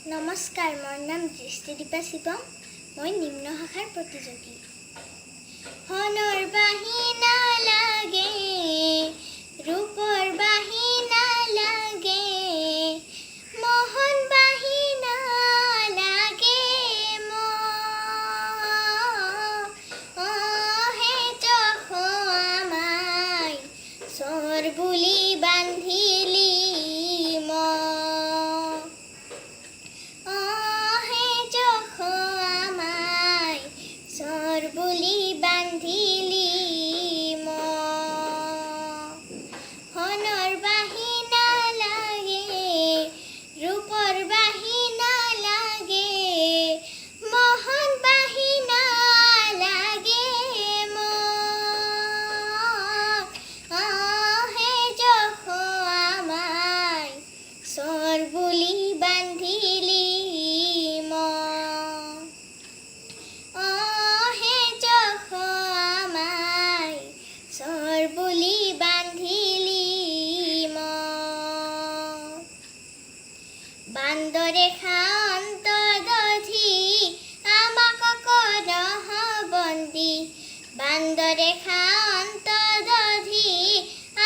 নমস্কাৰ, মোৰ নাম দৃষ্টিদীপা শিৱম। মই নিম্ন শাখাৰ প্ৰতিযোগী। ধনৰ বাহিনা লাগে, ৰূপৰ বাহিনা লাগে, মোহন বাহিনা লাগে হে আমায় চোৰ বুলি বান্ধিলি বুলি বান্ধিলি ধনৰ বাহিনা লাগে, ৰূপৰ বাহিনা লাগে, মোহন বাহিনা লাগে হে আমায় চোৰ বুলি বান্ধিলি বুলি বান্ধিলি বান্দৰে খান্ত দধি আমাক কৰহ বন্দী, বান্দৰে খান্ত দধি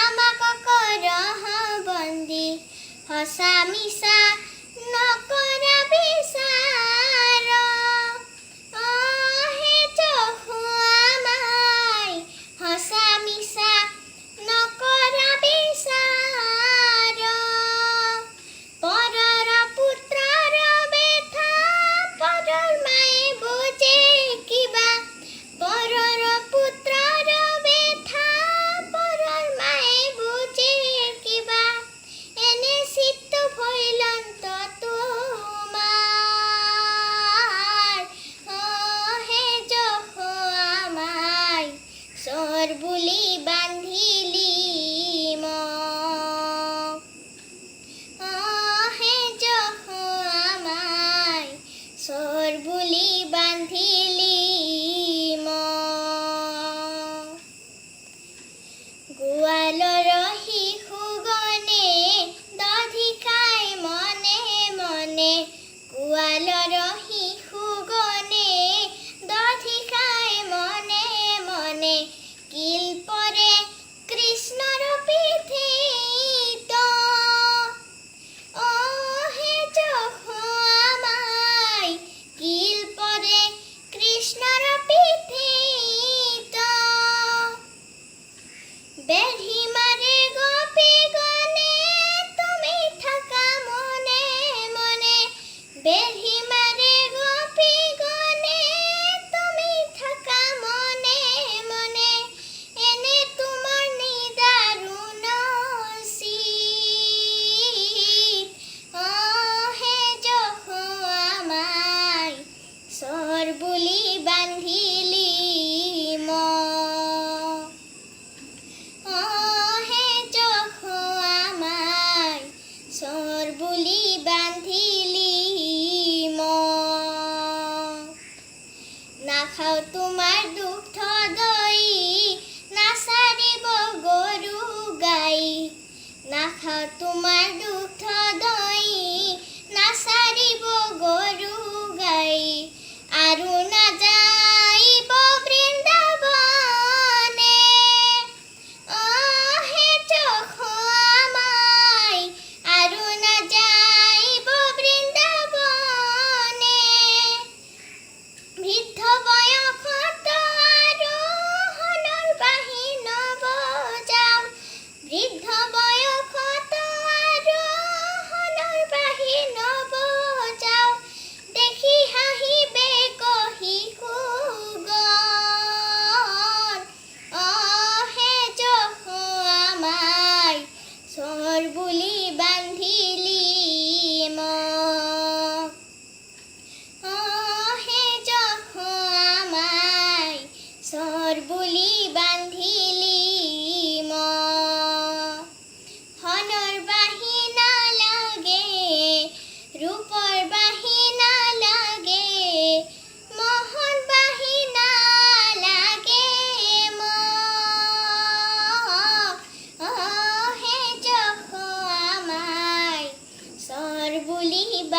আমাক কৰহ বন্দী, সঁচা মিছা নকৰা বিচাৰ সঁচা মিছা নকৰা বিচাৰ, পৰৰ পুত্ৰৰ বেথা পৰৰ মায়ে বুজে কিবা, পৰৰ পুত্ৰৰ বেথা পৰৰ মায়ে বুজে কিবা, এনে চিত্ত ভৈল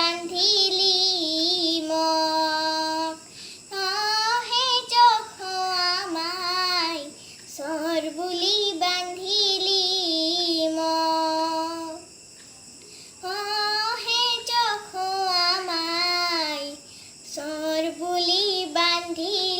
বান্ধিলি মোক হে চখ আমায় চৰ বুলি বান্ধিলি মোক হে চখ আমায় চৰ বুলি বান্ধি